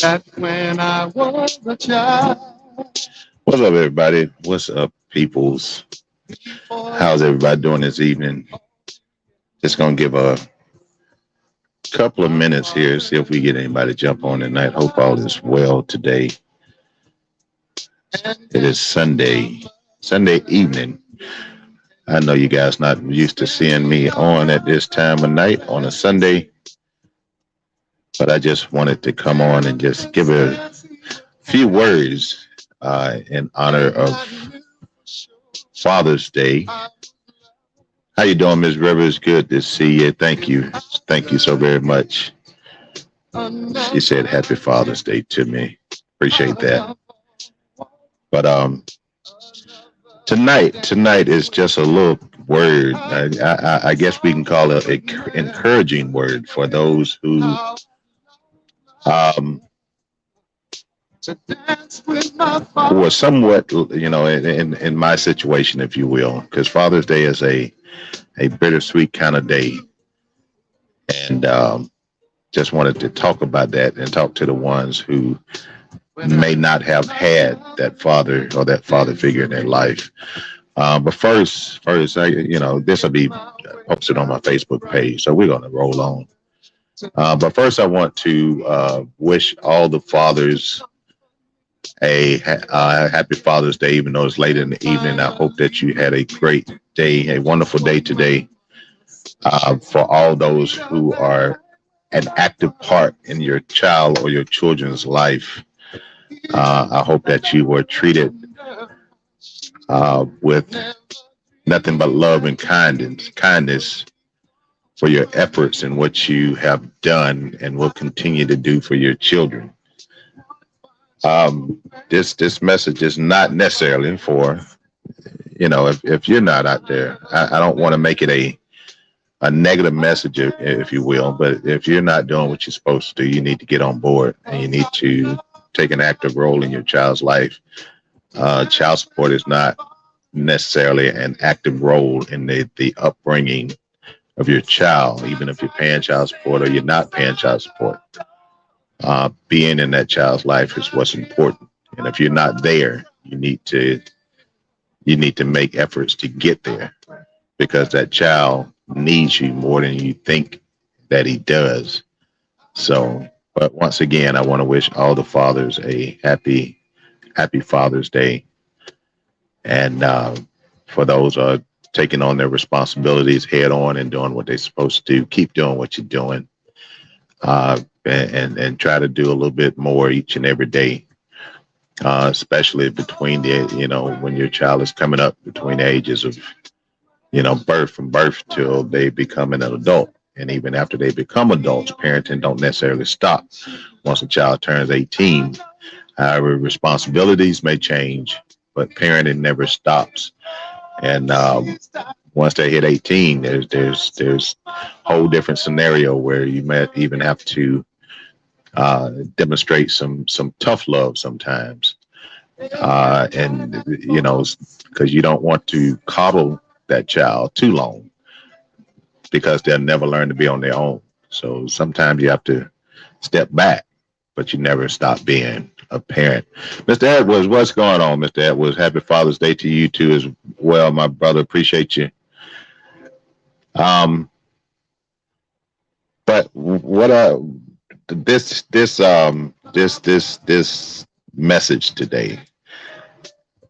that when I was a child. What's up, everybody? What's up, peoples? How's everybody doing this evening? Just gonna give a couple of minutes here, see if we get anybody to jump on tonight. Hope all is well today. It is Sunday evening. I know you guys not used to seeing me on at this time of night on a Sunday, but I just wanted to come on and just give a few words in honor of Father's Day. How you doing, Ms. Rivers? Good to see you. Thank you. Thank you so very much. She said happy Father's Day to me. Appreciate that. But tonight is just a little word. I guess we can call it an encouraging word for those um, who are somewhat, in my situation, if you will, because Father's Day is a bittersweet kind of day, and just wanted to talk about that and talk to the ones who may not have had that father or that father figure in their life. But first, this will be posted on my Facebook page, so we're going to roll on. But first, I want to wish all the fathers a happy Father's Day, even though it's late in the evening. I hope that you had a great day, a wonderful day today. For all those who are an active part in your child or your children's life, I hope that you were treated with nothing but love and kindness for your efforts and what you have done and will continue to do for your children. This message is not necessarily for, if you're not out there. I don't want to make it a negative message, if you will, but if you're not doing what you're supposed to do, you need to get on board and you need to take an active role in your child's life. Child support is not necessarily an active role in the upbringing of your child, even if you're paying child support or you're not paying child support. Being in that child's life is what's important. And if you're not there, you need to make efforts to get there, because that child needs you more than you think that he does. So, but once again, I want to wish all the fathers a happy Father's Day. And for those who are taking on their responsibilities head on and doing what they're supposed to do, keep doing what you're doing. And try to do a little bit more each and every day, especially between when your child is coming up between the ages of, from birth till they become an adult. And even after they become adults, parenting don't necessarily stop once a child turns 18. However, responsibilities may change, but parenting never stops. And once they hit 18, there's a whole different scenario where you might even have to demonstrate some tough love sometimes, and because you don't want to coddle that child too long, because they'll never learn to be on their own. So sometimes you have to step back, but you never stop being a parent. Mr. Edwards, what's going on, Mr. Edwards? Happy Father's Day to you too as well, my brother. Appreciate you. But what this message today,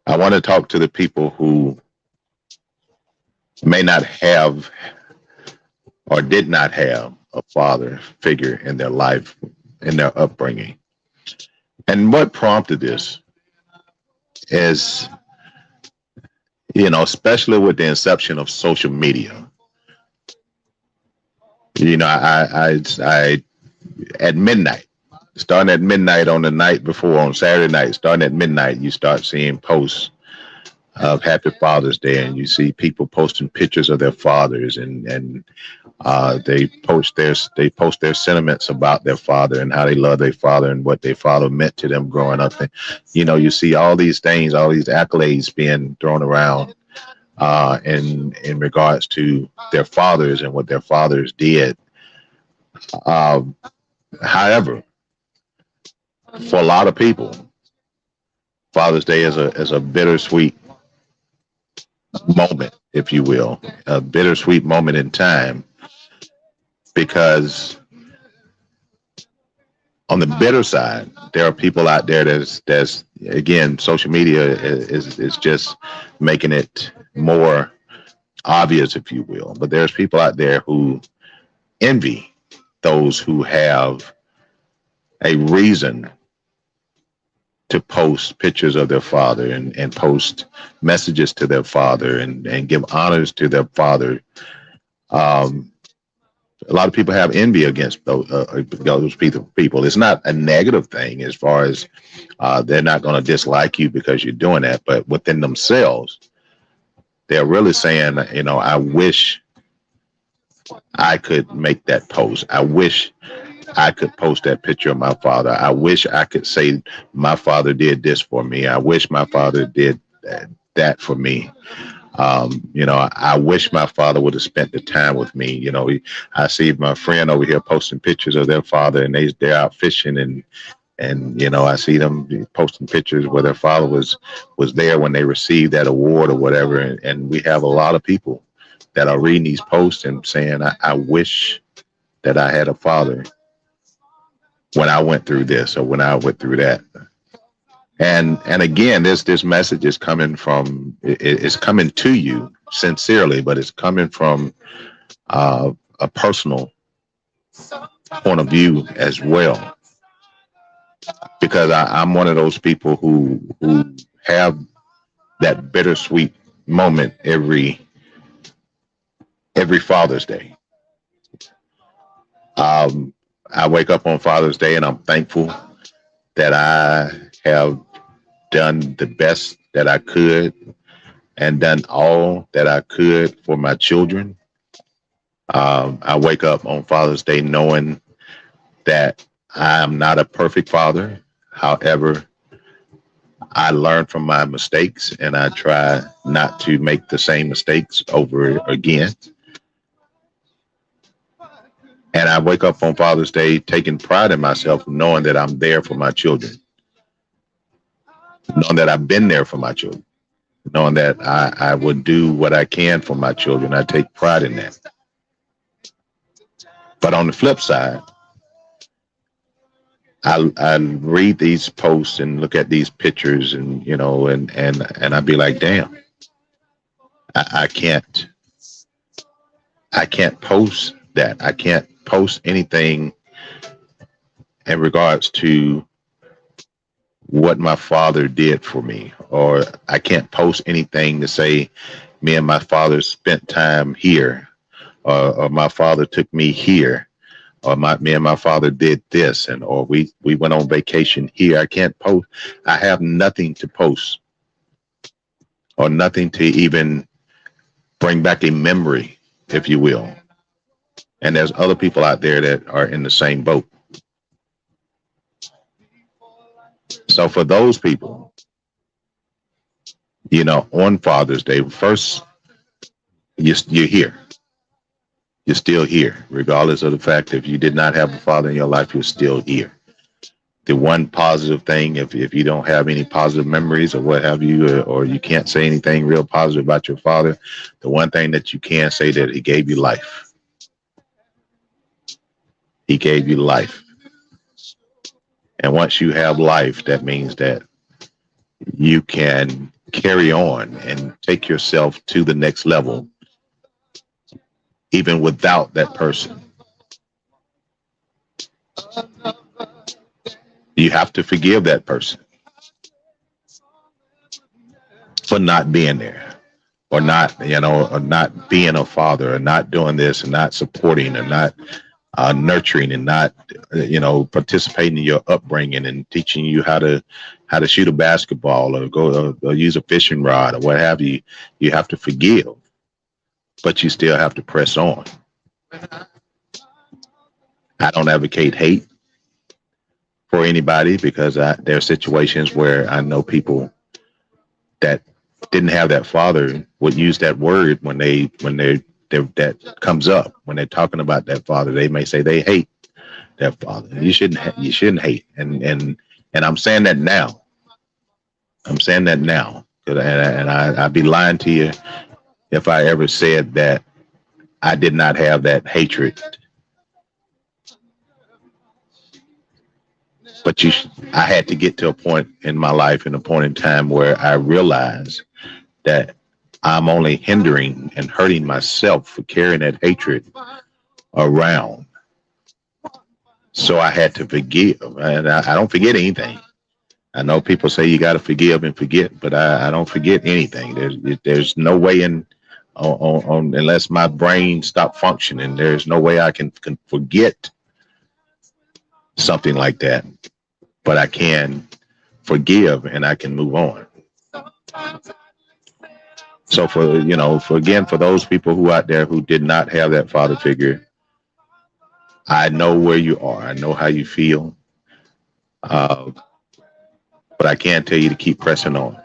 I want to talk to the people who may not have or did not have a father figure in their life, in their upbringing. And what prompted this is, especially with the inception of social media. I at midnight, starting at midnight on the night before, on Saturday night, starting at midnight, you start seeing posts of Happy Father's Day, and you see people posting pictures of their fathers, and they post their sentiments about their father and how they love their father and what their father meant to them growing up. And you see all these things, all these accolades being thrown around in regards to their fathers and what their fathers did. However, For a lot of people, Father's Day is a bittersweet moment, if you will, a bittersweet moment in time, because on the bitter side, there are people out there that's again, social media is just making it more obvious, if you will. But there's people out there who envy those who have a reason to post pictures of their father and post messages to their father and give honors to their father. Um, a lot of people have envy against those people. It's not a negative thing as far as they're not going to dislike you because you're doing that, but within themselves, they're really saying, I wish I could make that post. I wish I could post that picture of my father. I wish I could say my father did this for me. I wish my father did that for me. I wish my father would have spent the time with me. I see my friend over here posting pictures of their father, and they're out fishing, and I see them posting pictures where their father was there when they received that award or whatever. And we have a lot of people that are reading these posts and saying, I wish that I had a father when I went through this or when I went through that. And again, this message is coming from, it's coming to you sincerely, but it's coming from a personal point of view as well. Because I'm one of those people who have that bittersweet moment every Father's Day. I wake up on Father's Day and I'm thankful that I have done the best that I could and done all that I could for my children. I wake up on Father's Day knowing that I am not a perfect father. However, I learn from my mistakes and I try not to make the same mistakes over again. And I wake up on Father's Day taking pride in myself, knowing that I'm there for my children, knowing that I've been there for my children, knowing that I would do what I can for my children. I take pride in that. But on the flip side, I read these posts and look at these pictures and, and I'd be like, damn, I can't post that. I can't post anything in regards to what my father did for me, or I can't post anything to say me and my father spent time here, or my father took me here, or me and my father did this, or we went on vacation here. I can't post. I have nothing to post, or nothing to even bring back a memory, if you will. And there's other people out there that are in the same boat. So for those people, on Father's Day, first, you're here. You're still here, regardless of the fact that if you did not have a father in your life, you're still here. The one positive thing, if you don't have any positive memories or what have you, or you can't say anything real positive about your father, the one thing that you can say that he gave you life. He gave you life. And once you have life, that means that you can carry on and take yourself to the next level, even without that person. You have to forgive that person for not being there, or not, or not being a father, or not doing this, and not supporting, and not nurturing, and not, participating in your upbringing and teaching you how to shoot a basketball, or go or use a fishing rod, or what have you. You have to forgive, but you still have to press on. I don't advocate hate for anybody, because there are situations where I know people that didn't have that father would use that word when that comes up when they're talking about that father. They may say they hate that father. You shouldn't hate, and And I'm saying that now. I'm saying that now. I'd be lying to you if I ever said that I did not have that hatred. But I had to get to a point in my life and a point in time where I realized that I'm only hindering and hurting myself for carrying that hatred around. So I had to forgive. And I don't forget anything. I know people say you got to forgive and forget, but I don't forget anything. There's no way on unless my brain stopped functioning. There's no way I can forget something like that. But I can forgive and I can move on. So for those people who out there who did not have that father figure, I know where you are. I know how you feel. But I can tell you to keep pressing on.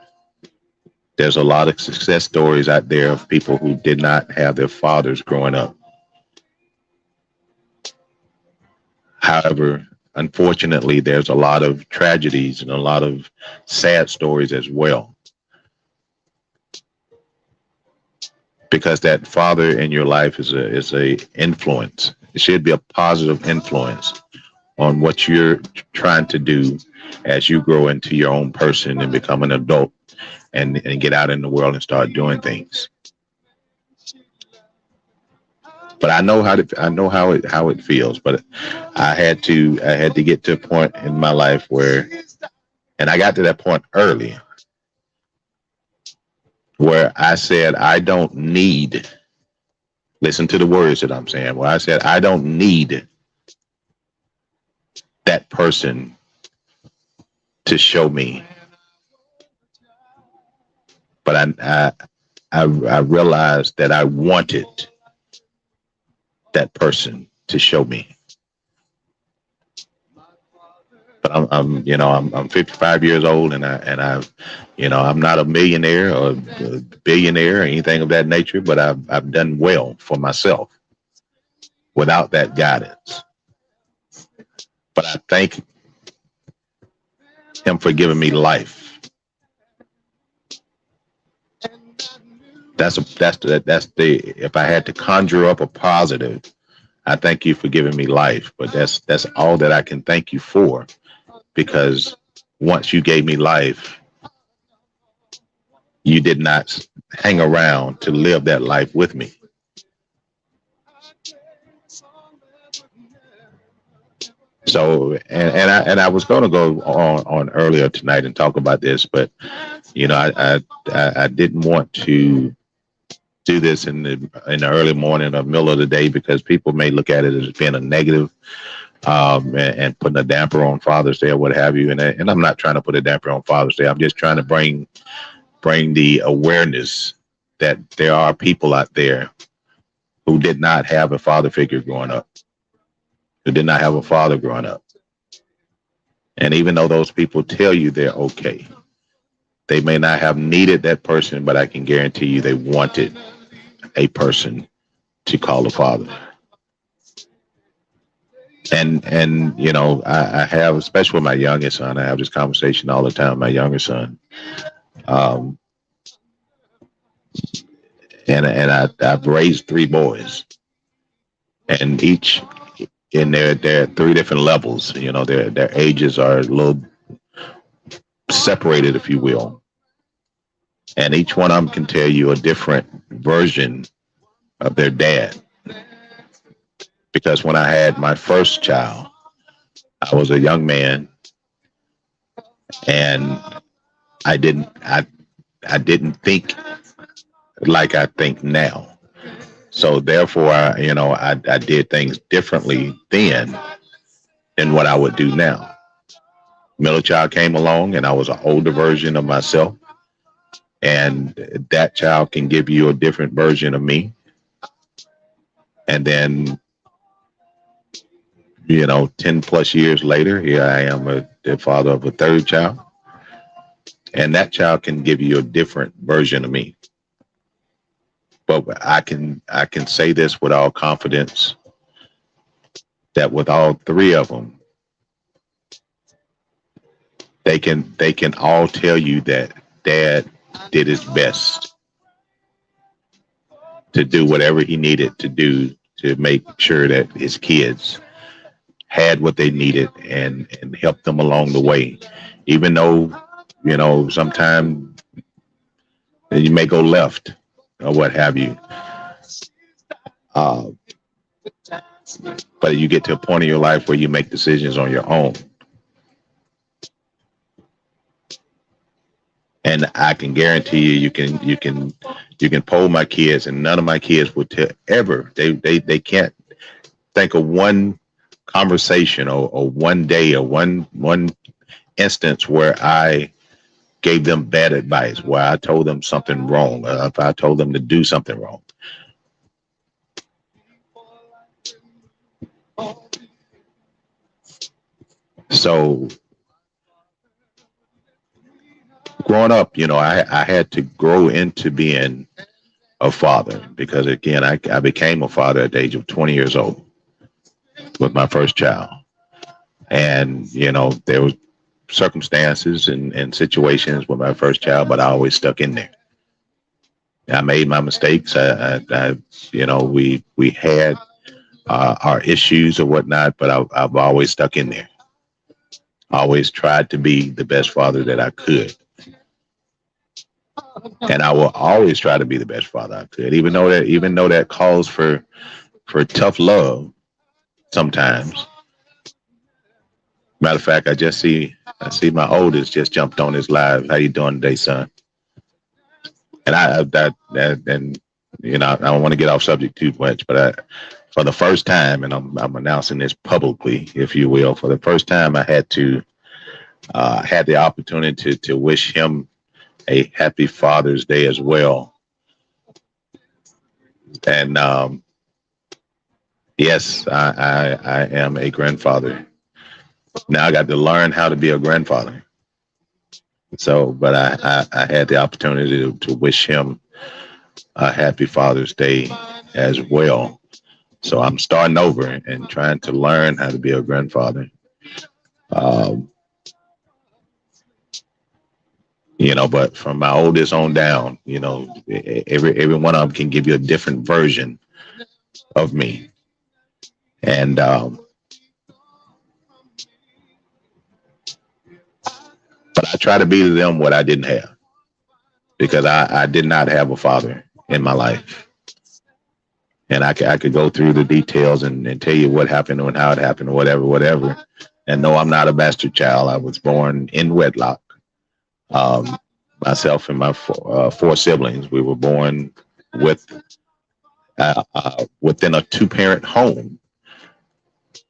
There's a lot of success stories out there of people who did not have their fathers growing up. However, unfortunately, there's a lot of tragedies and a lot of sad stories as well. Because that father in your life is a influence. It should be a positive influence on what you're trying to do as you grow into your own person and become an adult and get out in the world and start doing things. But I know how it feels. But I had to get to a point in my life where, and I got to that point early, where I said I don't need. Listen to the words that I'm saying. Where I said I don't need that person to show me. But I realized that I wanted that person to show me. But I'm 55 years old, and I'm not a millionaire or a billionaire or anything of that nature, but I've done well for myself without that guidance. But I thank him for giving me life. That's the if I had to conjure up a positive, I thank you for giving me life. But that's all that I can thank you for, because once you gave me life, you did not hang around to live that life with me. So, and I was going to go on earlier tonight and talk about this, but I didn't want to do this in the early morning or middle of the day, because people may look at it as being a negative, and putting a damper on Father's Day or what have you. And I'm not trying to put a damper on Father's Day. I'm just trying to bring the awareness that there are people out there who did not have a father figure growing up, who did not have a father growing up. And even though those people tell you they're okay, they may not have needed that person, but I can guarantee you they wanted a person to call a father. And I have, especially with my youngest son, I have this conversation all the time with my younger son. And I've raised 3 boys, and each in their three different levels. Their ages are a little separated, if you will, and each one of them can tell you a different version of their dad. Because when I had my first child, I was a young man, and I didn't think like I think now. So therefore, I did things differently then than what I would do now. Middle child came along, and I was an older version of myself, and that child can give you a different version of me. And then, 10 plus years later, here I am, the father of a 3rd child, and that child can give you a different version of me. But I can say this with all confidence, that with all 3 of them, They can all tell you that dad did his best to do whatever he needed to do to make sure that his kids had what they needed and helped them along the way, even though sometimes you may go left or what have you. Uh, but you get to a point in your life where you make decisions on your own. And I can guarantee you, you can poll my kids, and none of my kids would tell ever. They can't think of one conversation or one day or one instance where I gave them bad advice, where I told them something wrong, if I told them to do something wrong. So growing up, I had to grow into being a father because, again, I became a father at the age of 20 years old with my first child. And, there was circumstances and situations with my first child, but I always stuck in there. I made my mistakes. We had our issues or whatnot, but I've always stuck in there. I always tried to be the best father that I could. And I will always try to be the best father I could, even though that calls for tough love sometimes. Matter of fact, I see my oldest just jumped on his live. How you doing today, son? And I don't want to get off subject too much, but for the first time, and I'm announcing this publicly, if you will, for the first time, I had the opportunity to wish him a happy Father's Day as well. And yes, I am a grandfather. Now I got to learn how to be a grandfather. So, but I had the opportunity to wish him a happy Father's Day as well. So I'm starting over and trying to learn how to be a grandfather. But from my oldest on down, every one of them can give you a different version of me. And but I try to be to them what I didn't have, because I did not have a father in my life. And I could go through the details and tell you what happened and how it happened or whatever. And no, I'm not a bastard child. I was born in wedlock. Myself and my four siblings, we were born within a two-parent home.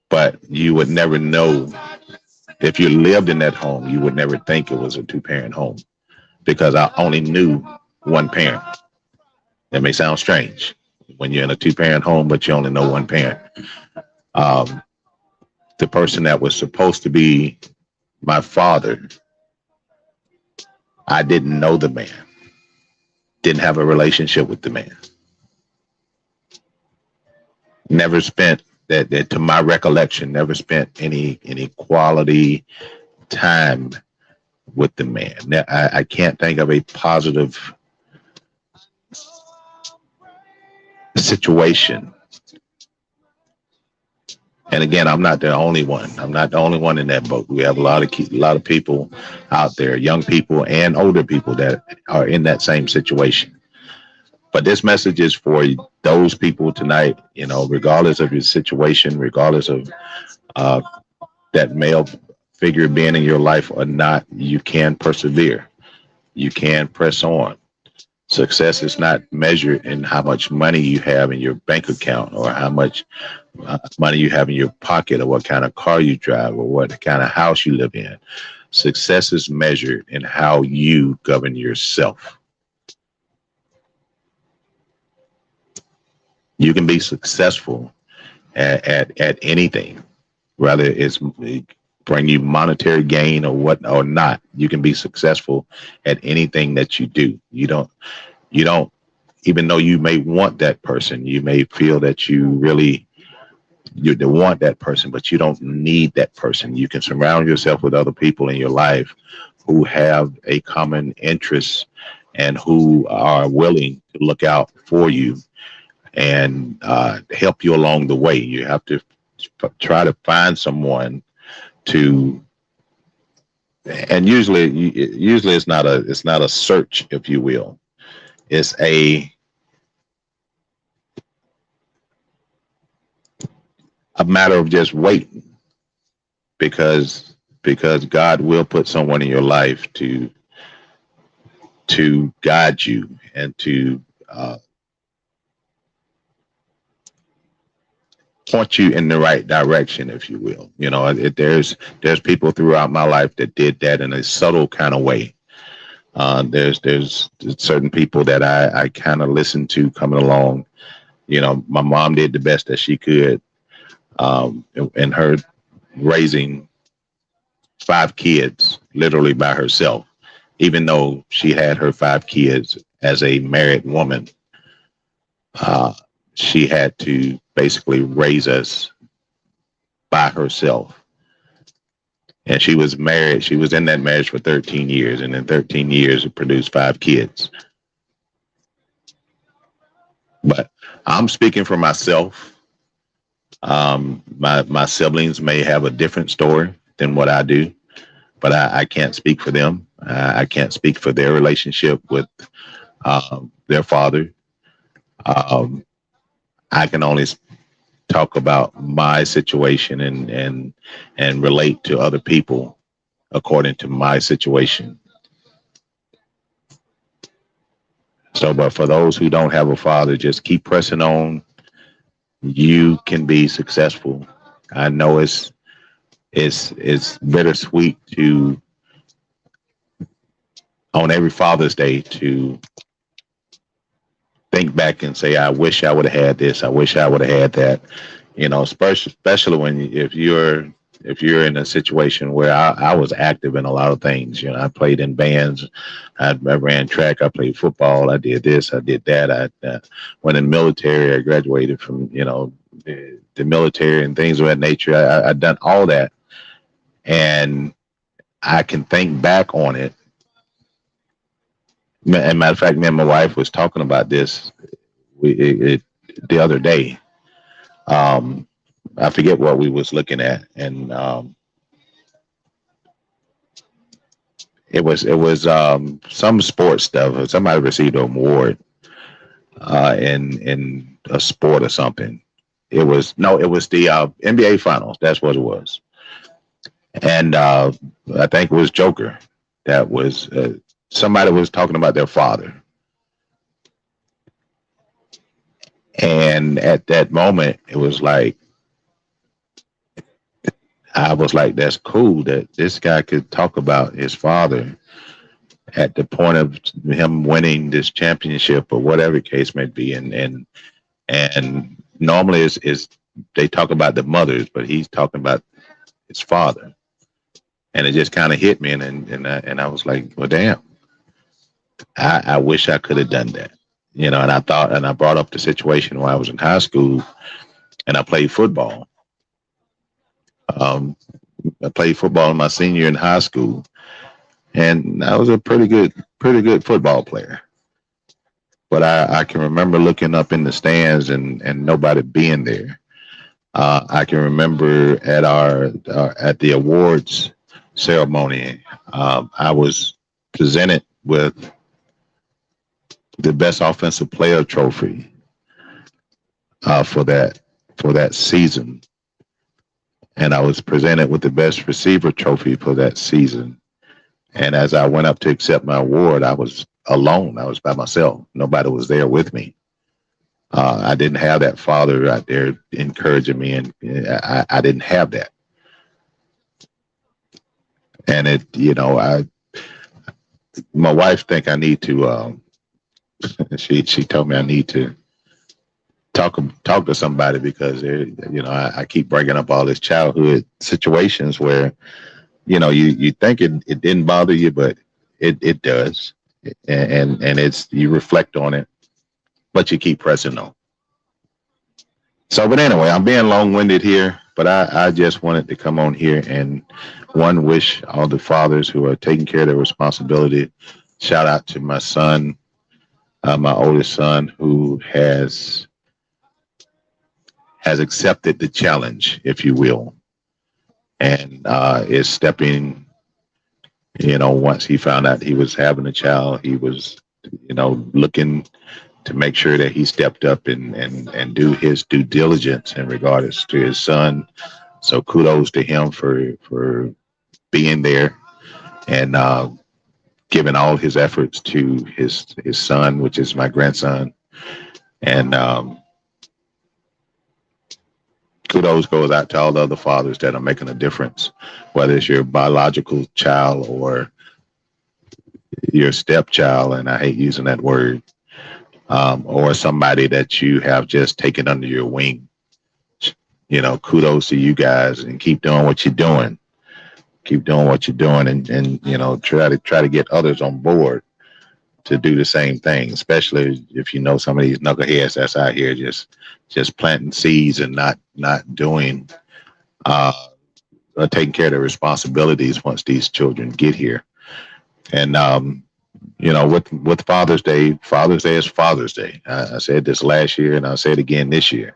But you would never know, if you lived in that home, you would never think it was a two-parent home, because I only knew one parent. That may sound strange when you're in a two-parent home, but you only know one parent. The person that was supposed to be my father, I didn't know the man, didn't have a relationship with the man. Never spent that to my recollection, never spent any quality time with the man. I can't think of a positive situation. And again, I'm not the only one. I'm not the only one in that boat. We have a lot of people out there, young people and older people, that are in that same situation. But this message is for those people tonight, regardless of your situation, regardless of that male figure being in your life or not, you can persevere. You can press on. Success is not measured in how much money you have in your bank account, or how much money you have in your pocket, or what kind of car you drive, or what kind of house you live in. Success is measured in how you govern yourself. You can be successful at anything, whether it's bring you monetary gain or not. You can be successful at anything that you do. You don't, even though you may want that person, you may feel that you really you want that person, but you don't need that person. You can surround yourself with other people in your life who have a common interest and who are willing to look out for you and help you along the way. You have to try to find someone to, and usually it's not a search, if you will. It's a matter of just waiting, because God will put someone in your life to guide you and to point you in the right direction, if you will. You know, there's people throughout my life that did that in a subtle kind of way. There's certain people that I kind of listened to coming along. You know, my mom did the best that she could in her raising 5 kids literally by herself, even though she had her 5 kids as a married woman. Uh, she had to basically raise us by herself. And she was married. She was in that marriage for 13 years. And in 13 years, it produced 5 kids. But I'm speaking for myself. My siblings may have a different story than what I do, but I can't speak for them. I can't speak for their relationship with their father. Um, I can only talk about my situation and relate to other people according to my situation. So, but for those who don't have a father, just keep pressing on. You can be successful. I know it's bittersweet to on every Father's Day to think back and say, I wish I would have had this. I wish I would have had that. You know, especially when if you're in a situation where I was active in a lot of things. You know, I played in bands, I ran track, I played football, I did this, I did that. I went in the military. I graduated from the military and things of that nature. I've done all that, and I can think back on it. And matter of fact, me and my wife was talking about this the other day. Um, I forget what we was looking at, and it was some sports stuff. Somebody received an award in a sport or something. It was the NBA Finals. That's what it was, and I think it was Joker. That was somebody was talking about their father, and at that moment, it was like I was like, that's cool that this guy could talk about his father at the point of him winning this championship or whatever case may be. And normally is they talk about the mothers, but he's talking about his father. And it just kind of hit me. And I was like, well, damn, I wish I could have done that. You know, and I brought up the situation when I was in high school and I played football. Um, I played football in my senior year in high school, and I was a pretty good football player. But I can remember looking up in the stands and nobody being there. I can remember at at the awards ceremony, I was presented with the best offensive player trophy for that season, and I was presented with the best receiver trophy for that season. And as I went up to accept my award, I was alone. I was by myself. Nobody was there with me. I didn't have that father out there encouraging me, and I didn't have that. And my wife think I need to. She told me I need to talk to somebody because I keep bringing up all these childhood situations where you think it didn't bother you, but it does, and it's you reflect on it, but you keep pressing on. So, but anyway, I'm being long-winded here, but I just wanted to come on here and one wish all the fathers who are taking care of their responsibility. Shout out to my son, my oldest son, who has accepted the challenge, if you will, and is stepping. Once he found out he was having a child, he was, looking to make sure that he stepped up and do his due diligence in regards to his son. So kudos to him for being there and giving all his efforts to his son, which is my grandson. And kudos goes out to all the other fathers that are making a difference, whether it's your biological child or your stepchild, and I hate using that word, or somebody that you have just taken under your wing. Kudos to you guys, and keep doing what you're doing. Keep doing what you're doing, and try to get others on board to do the same thing. Especially if you know some of these knuckleheads that's out here just planting seeds and not doing uh, taking care of their responsibilities once these children get here. And with Father's Day is Father's Day. I said this last year, and I'll say it again this year.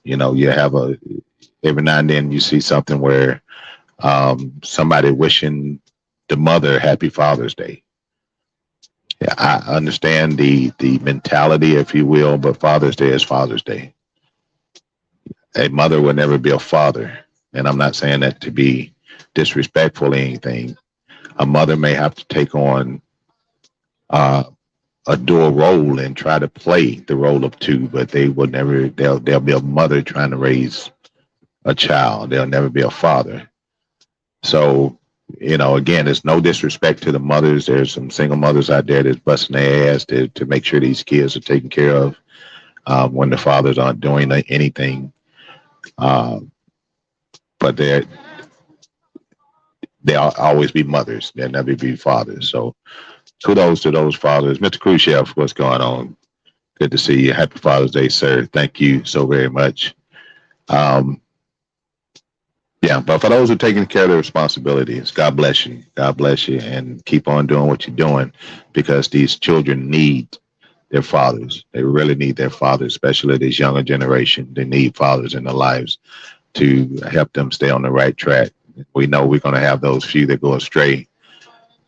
You have every now and then you see something where somebody wishing the mother happy Father's Day. Yeah, I understand the mentality, if you will, but Father's Day is Father's Day. A mother will never be a father, and I'm not saying that to be disrespectful or anything. A mother may have to take on uh, a dual role and try to play the role of two, but they will never. They'll be a mother trying to raise a child. They'll never be a father. So, again, there's no disrespect to the mothers. There's some single mothers out there that's busting their ass to make sure these kids are taken care of when the fathers aren't doing anything. Uh, but they'll always be mothers. They'll never be fathers. So kudos to those fathers. Mr. Khrushchev, what's going on? Good to see you. Happy Father's Day, sir. Thank you so very much. Um, Yeah, but for those who are taking care of their responsibilities, God bless you. God bless you, and keep on doing what you're doing, because these children need their fathers. They really need their fathers, especially this younger generation. They need fathers in their lives to help them stay on the right track. We know we're going to have those few that go astray,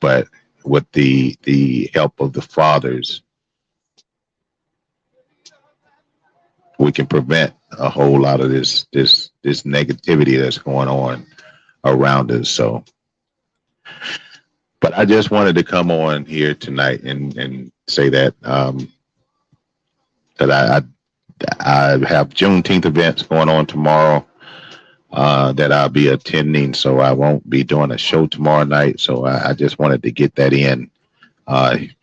but with the help of the fathers, we can prevent a whole lot of this negativity that's going on around us. So, but I just wanted to come on here tonight and say that that I have Juneteenth events going on tomorrow that I'll be attending, so I won't be doing a show tomorrow night. So I just wanted to get that in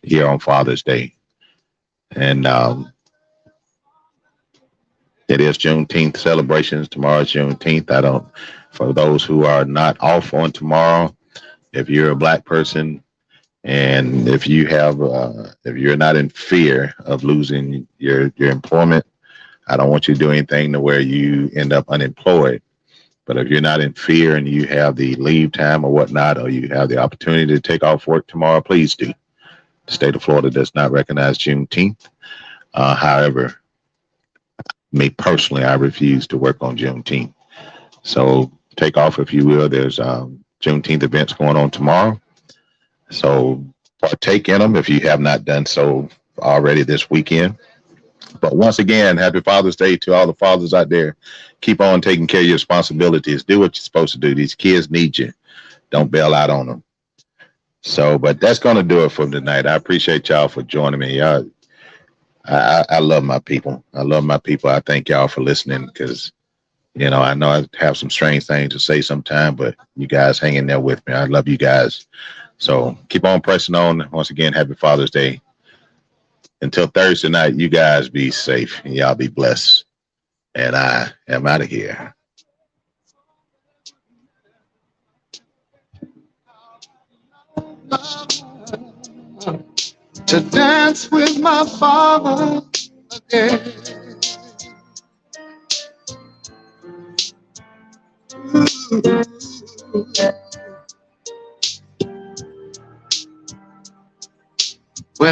here on Father's Day, and it is Juneteenth celebrations. Tomorrow's Juneteenth. For those who are not off on tomorrow, if you're a black person and if you're not in fear of losing your employment, I don't want you to do anything to where you end up unemployed. But if you're not in fear and you have the leave time or whatnot, or you have the opportunity to take off work tomorrow, please do. The state of Florida does not recognize Juneteenth. However, me personally, I refuse to work on Juneteenth. So take off if you will. There's Juneteenth events going on tomorrow. So partake in them if you have not done so already this weekend. But once again, happy Father's Day to all the fathers out there. Keep on taking care of your responsibilities. Do what you're supposed to do. These kids need you. Don't bail out on them. So, but that's going to do it for tonight. I appreciate y'all for joining me. I love my people. I love my people. I thank y'all for listening, because, I know I have some strange things to say sometime, but you guys hang in there with me. I love you guys. So keep on pressing on. Once again, happy Father's Day. Until Thursday night, you guys be safe and y'all be blessed. And I am out of here. To dance with my father again. When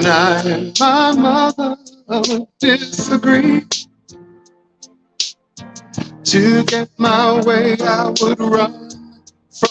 I and my mother disagree, to get my way, I would run